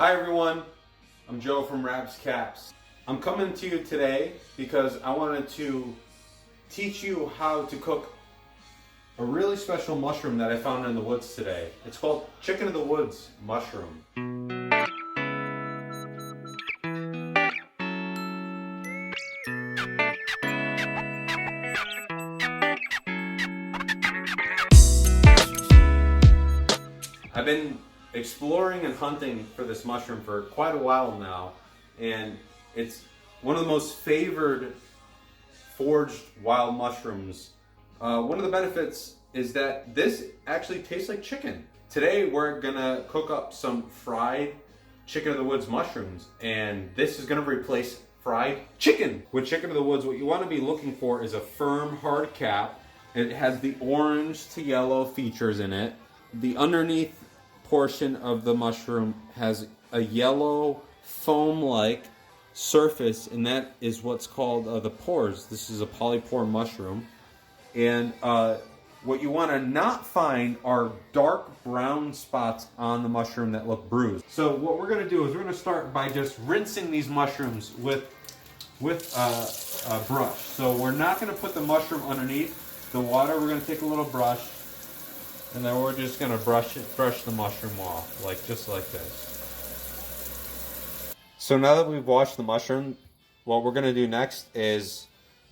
Hi everyone, I'm Joe from Rabs Caps. I'm coming to you today because I wanted to teach you how to cook a really special mushroom that I found in the woods today. It's called chicken of the woods mushroom. I've been exploring and hunting for this mushroom for quite a while now, and it's one of the most favored foraged wild mushrooms. One of the benefits is that this actually tastes like chicken. Today we're gonna cook up some fried chicken of the woods mushrooms, and this is gonna replace fried chicken. With chicken of the woods, what you wanna be looking for is a firm, hard cap. It has the orange to yellow features in it. The underneath portion of the mushroom has a yellow foam-like surface, and that is what's called the pores. This is a polypore mushroom. And what you want to not find are dark brown spots on the mushroom that look bruised. So what we're going to do is we're going to start by just rinsing these mushrooms with a brush. So we're not going to put the mushroom underneath the water. We're going to take a little brush, and then we're just going to brush the mushroom off, just like this. So now that we've washed the mushroom, what we're going to do next is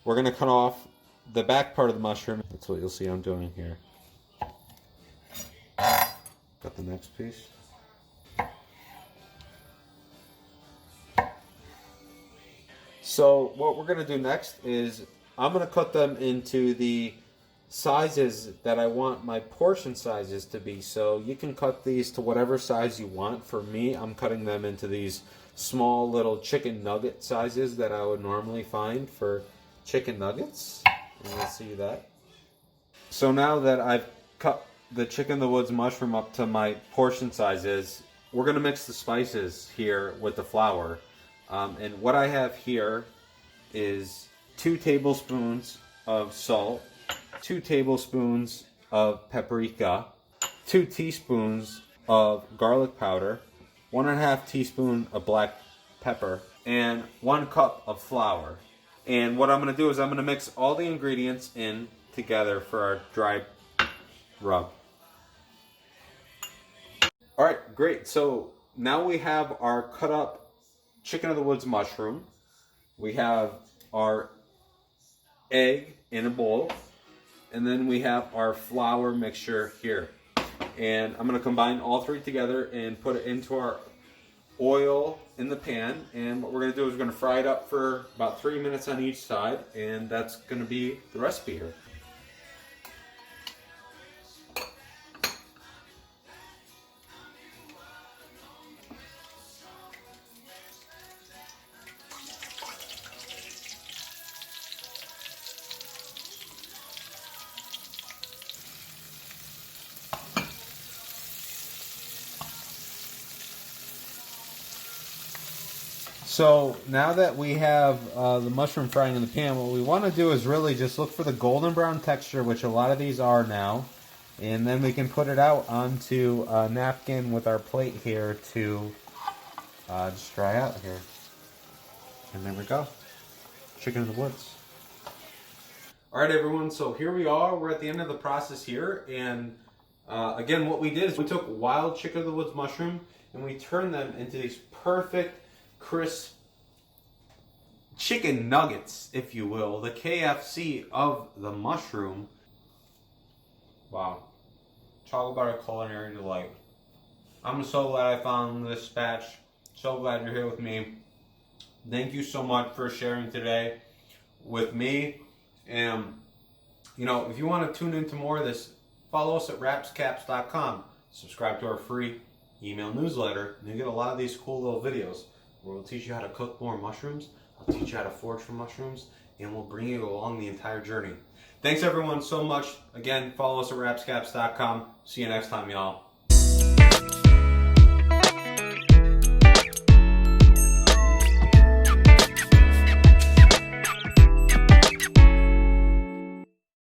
we're going to cut off the back part of the mushroom. That's what you'll see I'm doing here. Got the next piece. So what we're going to do next is I'm going to cut them into the sizes that I want my portion sizes to be. So you can cut these to whatever size you want. For me, I'm cutting them into these small little chicken nugget sizes that I would normally find for chicken nuggets. And you'll see that. So now that I've cut the chicken of the woods mushroom up to my portion sizes, we're going to mix the spices here with the flour. And what I have here is 2 tablespoons of salt, 2 tablespoons of paprika, 2 teaspoons of garlic powder, 1.5 teaspoon of black pepper, and 1 cup of flour. And what I'm going to do is I'm going to mix all the ingredients in together for our dry rub. Alright, great. So now we have our cut up chicken of the woods mushroom. We have our egg in a bowl. And then we have our flour mixture here. And I'm going to combine all 3 together and put it into our oil in the pan. And what we're going to do is we're going to fry it up for about 3 minutes on each side. And that's going to be the recipe here. So now that we have the mushroom frying in the pan, what we want to do is really just look for the golden brown texture, which a lot of these are now. And then we can put it out onto a napkin with our plate here to just dry out here. And there we go. Chicken in the woods. Alright everyone, so here we are. We're at the end of the process here. And again, what we did is we took wild chicken of the woods mushroom and we turned them into these perfect crisp chicken nuggets, if you will, the KFC of the mushroom. Wow. Talk about a culinary delight. I'm so glad I found this batch. So glad you're here with me. Thank you so much for sharing today with me. And, if you want to tune into more of this, follow us at rapscaps.com. Subscribe to our free email newsletter, and you get a lot of these cool little videos where we'll teach you how to cook more mushrooms, we'll teach you how to forage for mushrooms, and we'll bring you along the entire journey. Thanks everyone so much. Again, follow us at rapscaps.com. See you next time, y'all.